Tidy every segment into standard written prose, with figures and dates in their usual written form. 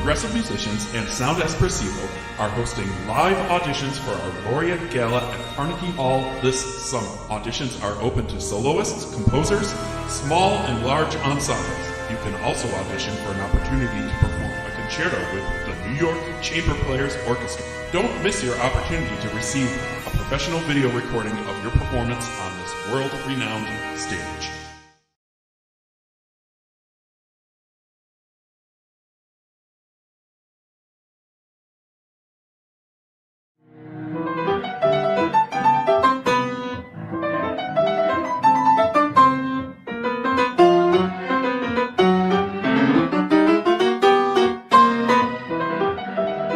progressive musicians and Sound Espressivo are hosting live auditions for our Laureate Gala at Carnegie Hall this summer. Auditions are open to soloists, composers, small and large ensembles. You can also audition for an opportunity to perform a concerto with the New York Chamber Players Orchestra. Don't miss your opportunity to receive a professional video recording of your performance on this world-renowned stage.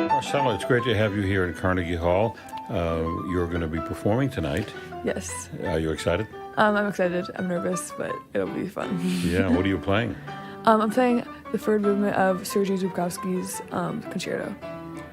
Marcela, it's great to have you here at Carnegie Hall. You're going to be performing tonight. Yes. Are you excited? I'm excited. I'm nervous, but it'll be fun. Yeah, what are you playing? I'm playing the third movement of Sergei Zubkovsky's concerto.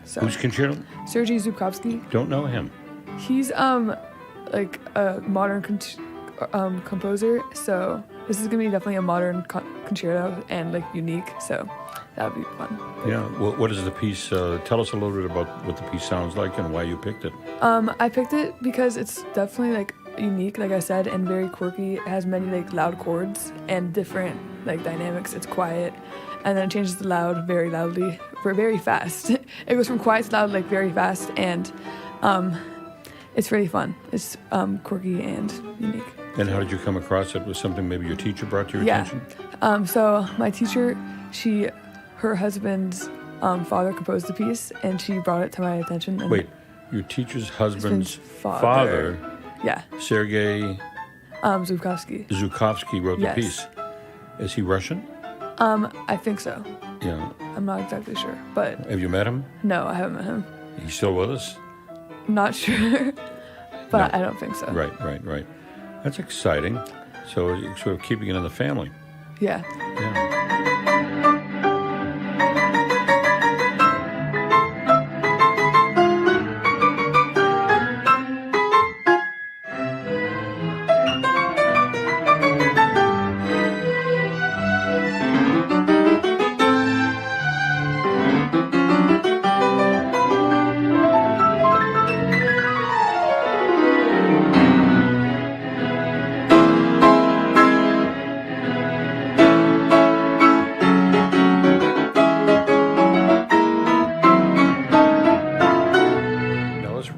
So, Who's concerto? Sergei Zubkovsky. Don't know him. He's like a modern composer, so this is gonna be definitely a modern concerto and like unique. So that would be fun. Yeah. Well, what is the piece? Tell us a little bit about what the piece sounds like and why you picked it. I picked it because it's definitely like unique, like I said, and very quirky. It has many like loud chords and different like dynamics. It's quiet, and then it changes to loud very loudly, very fast. It goes from quiet to loud like very fast, and it's really fun. It's quirky and unique. And how did you come across it? Was something maybe your teacher brought to your attention? So my teacher, her husband's father composed the piece, and she brought it to my attention. And Wait, your teacher's husband's father, yeah, Sergei Zubkovsky wrote the Yes. piece. Is he Russian? I think so. Yeah. I'm not exactly sure, but Have you met him? no, I haven't met him. He's still with us? Not sure, but No. I don't think so. Right. That's exciting. So you're sort of keeping it in the family. Yeah. Yeah.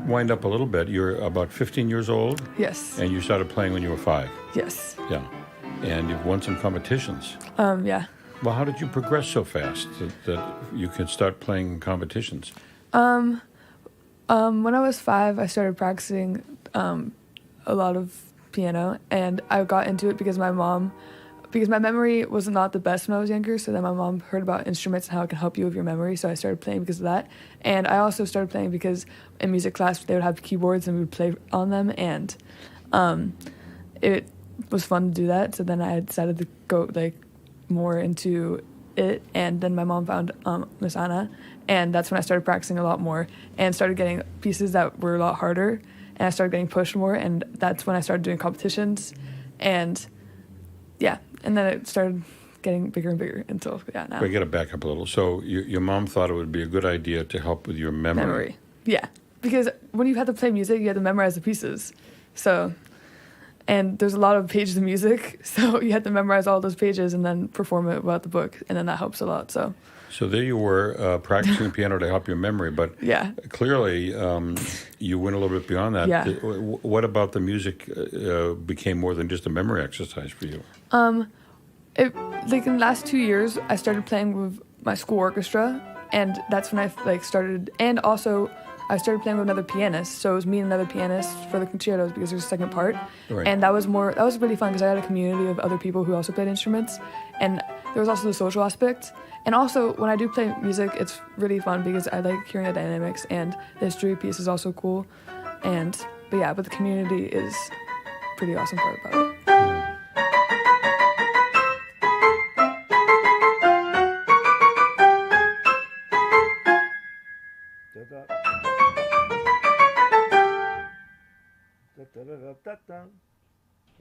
Wind up a little bit. You're about 15 years old, Yes. and you started playing when you were 5. Yes. Yeah, and you've won some competitions. Yeah. Well, how did you progress so fast that you could start playing competitions? When I was 5, I started practicing a lot of piano, and I got into it because my memory was not the best when I was younger, so then my mom heard about instruments and how it can help you with your memory, so I started playing because of that. And I also started playing because in music class they would have keyboards and we would play on them, and it was fun to do that, so then I decided to go like more into it, and then my mom found Miss Anna, and that's when I started practicing a lot more and started getting pieces that were a lot harder, and I started getting pushed more, and that's when I started doing competitions, and yeah, and then it started getting bigger and bigger until now. I got to back up a little. So your mom thought it would be a good idea to help with your memory. Yeah, because when you have to play music, you have to memorize the pieces. So, and there's a lot of pages of music, so you have to memorize all those pages and then perform it without the book, and then that helps a lot. So there you were practicing piano to help your memory, but yeah, clearly you went a little bit beyond that. Yeah. What about the music became more than just a memory exercise for you? Like in the last 2 years, I started playing with my school orchestra, and that's when I started. And also, I started playing with another pianist. So it was me and another pianist for the concertos because there's a second part, Right. and that was really fun because I had a community of other people who also played instruments, and there was also the social aspect. And also, when I do play music, it's really fun because I like hearing the dynamics, and the history piece is also cool. But the community is a pretty awesome part about it.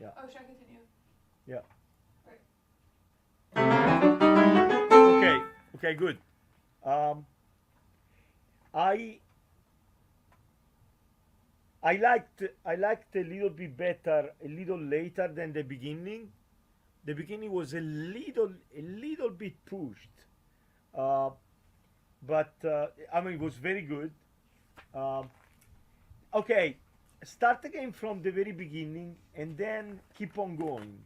Yeah. Oh, should I continue? Yeah. Okay, good. Um, I I liked a little bit better a little later than the beginning. The beginning was a little bit pushed, uh, but I mean it was very good. Um, okay, start again from the very beginning and then keep on going.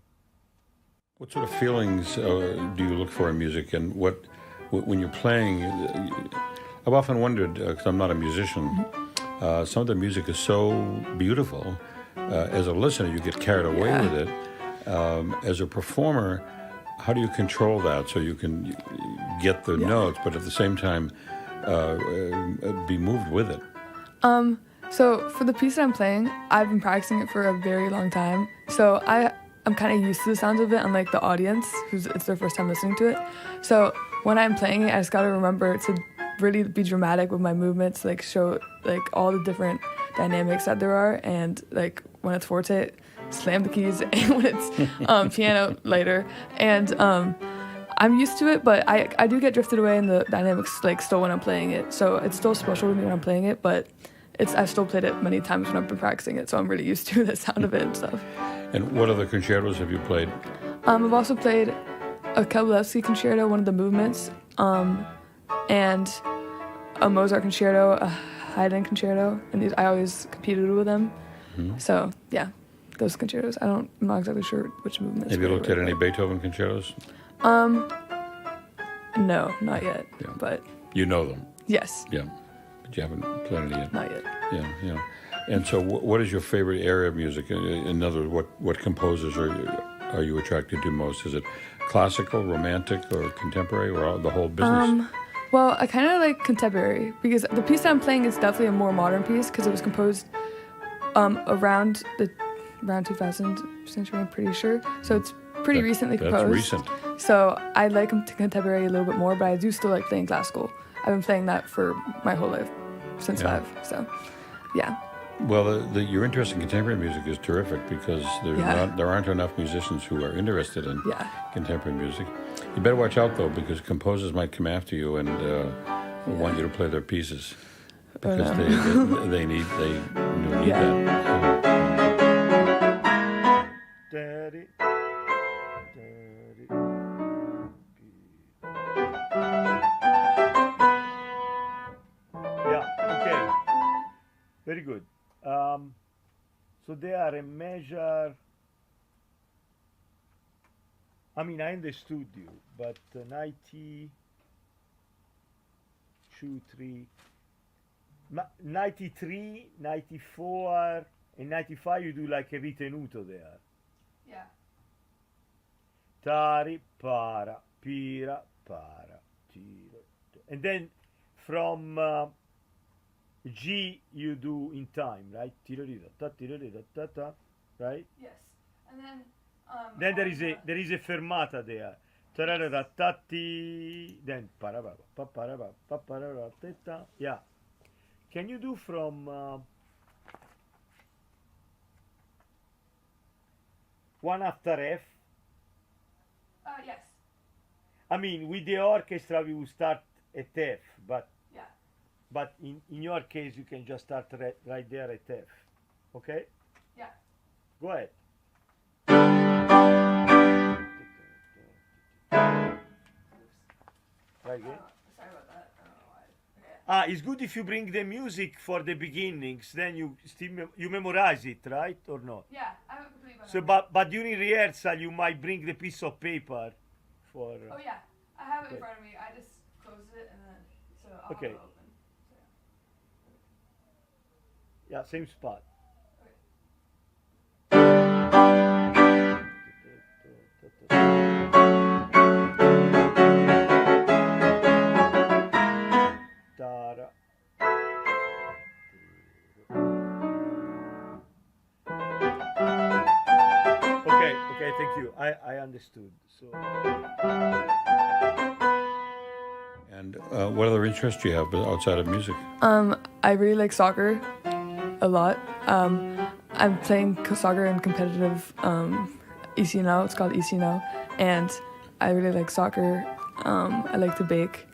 What sort of feelings do you look for in music, and when you're playing? I've often wondered, because I'm not a musician, some of the music is so beautiful. As a listener, you get carried away Yeah. with it. As a performer, how do you control that so you can get the notes, but at the same time be moved with it? So for the piece that I'm playing, I've been practicing it for a very long time. So I'm kind of used to the sounds of it, unlike the audience, who's it's their first time listening to it. So when I'm playing it, I just gotta remember to really be dramatic with my movements, like show like all the different dynamics that there are, and like when it's forte, slam the keys, and when it's piano later. And I'm used to it, but I do get drifted away in the dynamics like still when I'm playing it. So it's still special to me when I'm playing it, but I've still played it many times when I've been practicing it, so I'm really used to the sound of it and stuff. And what other concertos have you played? I've also played a Kabalevsky concerto, one of the movements, and a Mozart concerto, a Haydn concerto, and these I always competed with them. So yeah, those concertos. I'm not exactly sure which movements. Have you they looked were, at any but- Beethoven concertos? No, not yet. Yeah. But You know them, yes, yeah, but you haven't played any yet. not yet. Yeah, yeah. And so, what is your favorite area of music? In other words, what composers are you attracted to most? Is it classical, romantic, or contemporary, or the whole business? Well, I kind of like contemporary because the piece that I'm playing is definitely a more modern piece because it was composed around 2000 century, I'm pretty sure. So it's pretty recently That's composed. recent. So I like contemporary a little bit more, but I do still like playing classical. I've been playing that for my whole life, since Yeah. 5. So, yeah. Well, your interest in contemporary music is terrific because Yeah. there aren't enough musicians who are interested in Yeah. contemporary music. You better watch out though, because composers might come after you and want you to play their pieces because no. they need Yeah. that. Daddy, daddy. Yeah, okay. Very good. So they are a measure. I mean, I understood you, but 90, 2, 3, 93, 94, and 95 you do like a ritenuto there. Yeah. Tari, para, pira, para, tiro. And then from G you do in time, right? Tiro, ta, right? Yes. And then Then there is a fermata there. Tarararatati, then parababa, paparaba, papararateta. Yeah. Can you do from one after F? yes. I mean, with the orchestra we will start at F, but Yeah. in your case you can just start right there at F. Okay? Yeah. Go ahead. Right again. Sorry about that. I don't know why. Okay. It's good if you bring the music for the beginnings, then you still you memorize it, right? Or not? Yeah, I haven't completely. So, but during rehearsal, you might bring the piece of paper for. Oh yeah, I have it in Okay. front of me. I just closed it and then so I'll Okay. have it open. So, Yeah, same spot. Tara. Okay, thank you. I understood. So. And what other interests do you have outside of music? I really like soccer a lot. I'm playing soccer in competitive EC now. It's called EC now, and I really like soccer. I like to bake,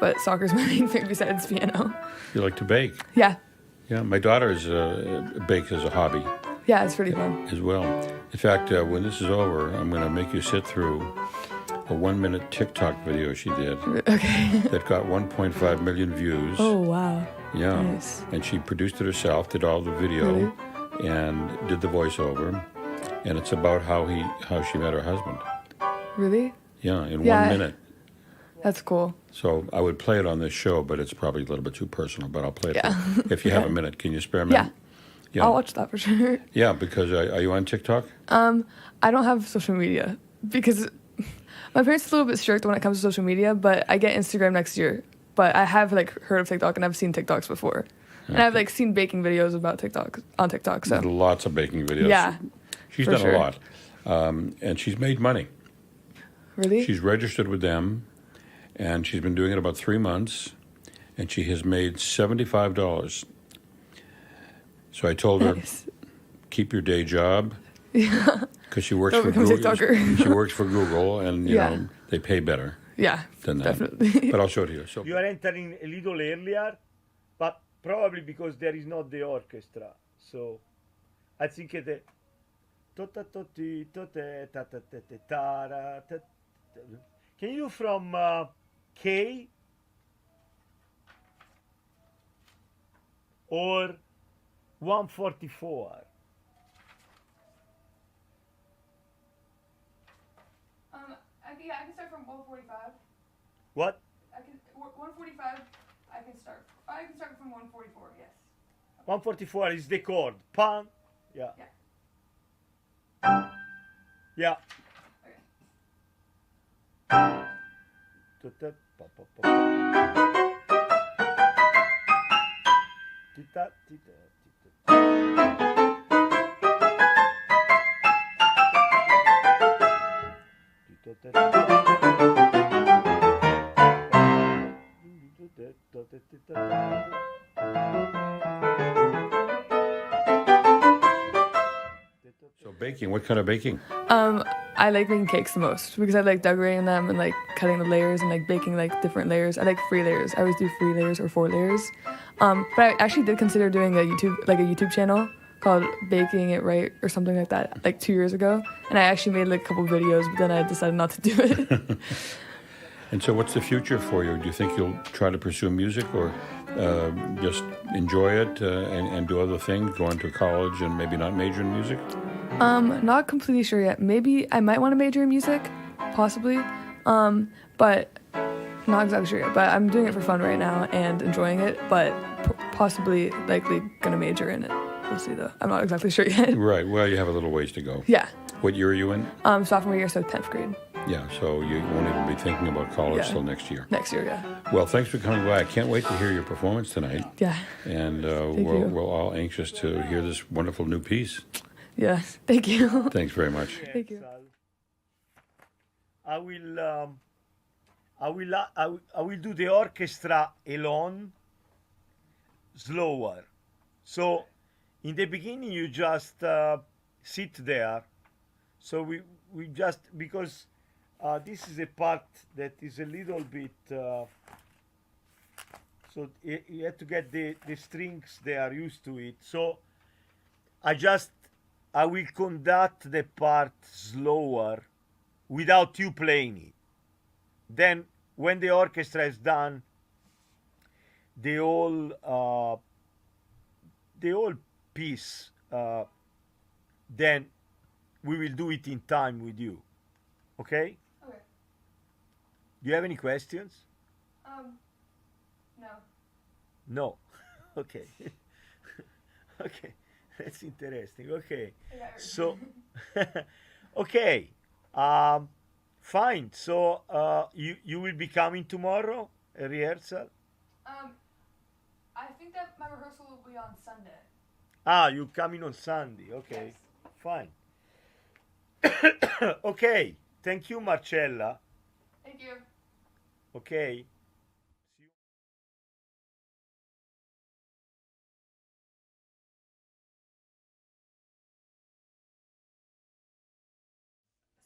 but soccer's my main thing besides piano. You like to bake. Yeah, Yeah, my daughter's bakes as a hobby yeah, it's pretty fun. as well. In fact, when this is over, I'm going to make you sit through a 1-minute TikTok video she did Okay. that got 1.5 million views. Oh wow. Yeah. Nice. And she produced it herself, did all the video, Really? and did the voiceover. And it's about how she met her husband. Really? Yeah, in Yeah. 1 minute. That's cool. So I would play it on this show, but it's probably a little bit too personal. But I'll play it Yeah. if you have a minute. Can you spare a minute? Yeah. I'll watch that for sure. Yeah, because are you on TikTok? I don't have social media because my parents are a little bit strict when it comes to social media, but I get Instagram next year. But I have like heard of TikTok and I've seen TikToks before. And I've like seen baking videos about TikTok on TikTok. So Lots of baking videos. yeah. She's for done sure. a lot. And she's made money. Really? She's registered with them, and she's been doing it about 3 months, and she has made $75. So I told her, Nice. keep your day job. Yeah. Because she works Don't for become a Google. TikToker. She works for Google, and you Yeah. know they pay better Yeah. than that. Definitely. But I'll show it to you. So You are entering a little earlier, but probably because there is not the orchestra. So I think the can you do from K or 144? I can start from 145. What? I can 145. I can start. I can start from 144. Yes. 144 is the chord. Pam. Yeah. Yeah. Yeah. Okay. Tita, tita, tita. So baking, what kind of baking? I like making cakes the most because I like decorating them and like cutting the layers and like baking like different layers. I like 3 layers. I always do 3 layers or 4 layers. But I actually did consider doing a YouTube channel called Baking It Right or something like that like 2 years ago. And I actually made like a couple videos, but then I decided not to do it. And so what's the future for you? Do you think you'll try to pursue music or just enjoy it and do other things, go into college and maybe not major in music? Not completely sure yet. Maybe I might want to major in music, possibly. But not exactly sure yet. But I'm doing it for fun right now and enjoying it, but possibly likely gonna major in it. We'll see though. I'm not exactly sure yet. Right. Well, you have a little ways to go. Yeah. What year are you in? Sophomore year, so 10th grade. Yeah, so you won't even be thinking about college Yeah. till next year. Next year, yeah. Well, thanks for coming by. I can't wait to hear your performance tonight. Yeah. And you. we're all anxious to hear this wonderful new piece. Yeah. Thank you. Thanks very much. Thank you. I will do the orchestra alone, slower. So in the beginning you just sit there. So we just because this is a part that is a little bit. So you have to get the strings, they are used to it. So I will conduct the part slower without you playing it. Then when the orchestra is done, the whole piece, then we will do it in time with you. Okay? Okay. Do you have any questions? No. No. Okay. Okay. That's interesting. Okay. So, okay. Fine. So, you will be coming tomorrow, a rehearsal? I think that my rehearsal will be on Sunday. Ah, you coming on Sunday. Okay. Yes. Fine. Okay. Thank you, Marcella. Thank you. Okay.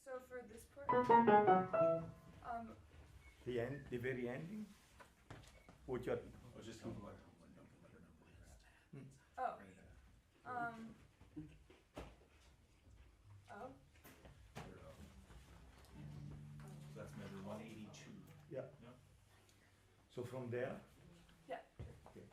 So for this part, The very ending? what you're. Oh. Oh. That's measure 182. Yeah. So from there. Yeah. Okay.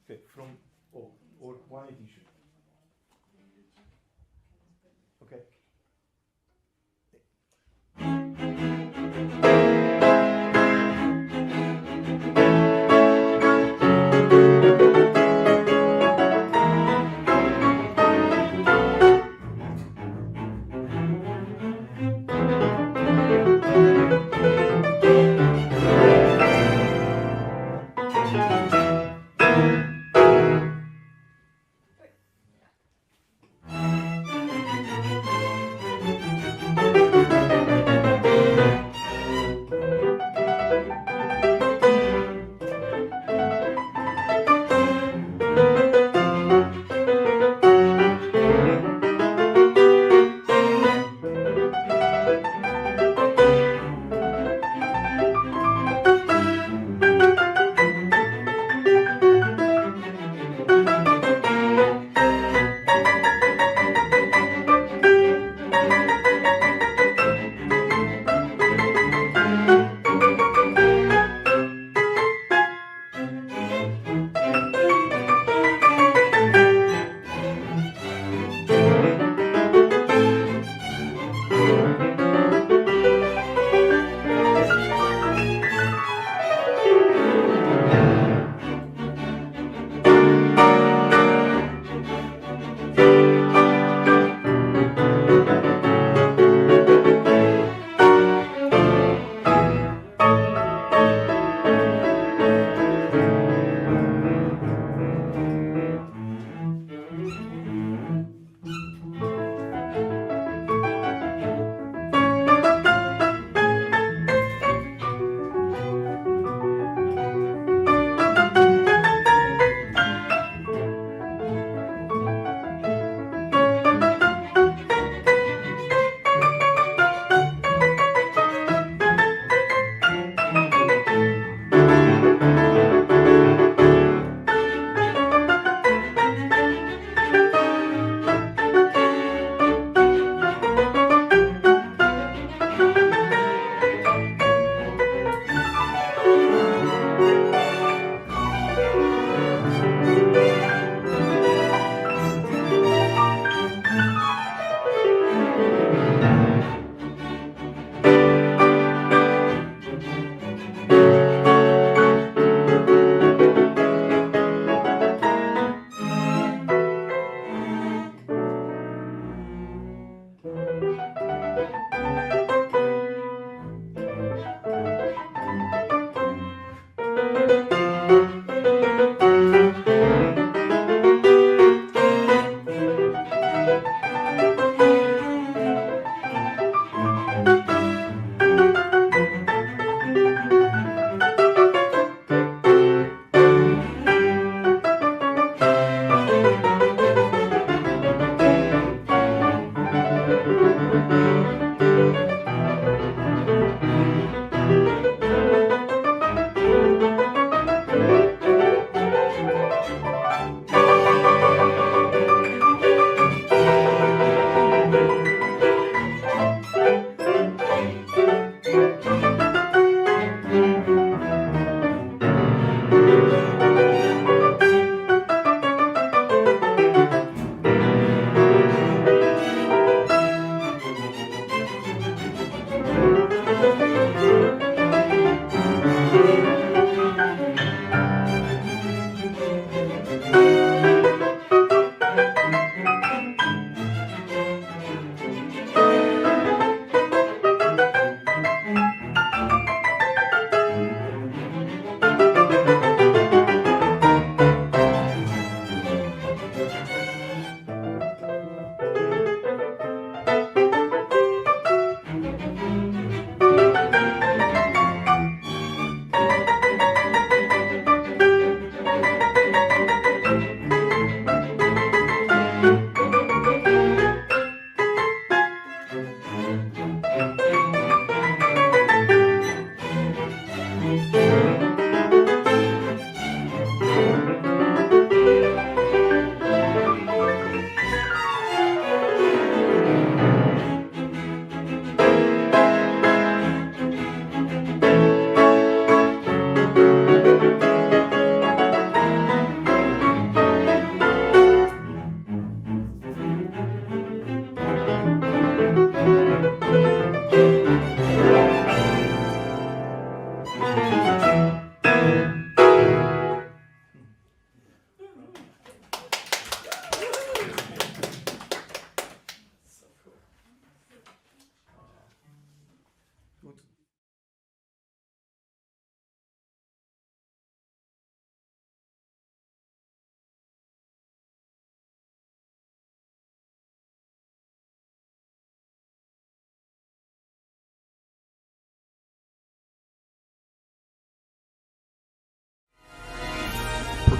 Okay, from or 182. Okay.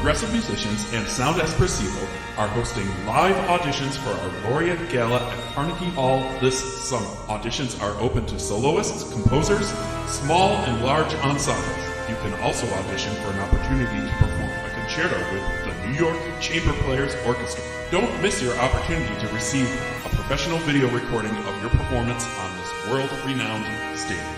progressive musicians and Sound Espressivo are hosting live auditions for our Laureate Gala at Carnegie Hall this summer. Auditions are open to soloists, composers, small and large ensembles. You can also audition for an opportunity to perform a concerto with the New York Chamber Players Orchestra. Don't miss your opportunity to receive a professional video recording of your performance on this world-renowned stage.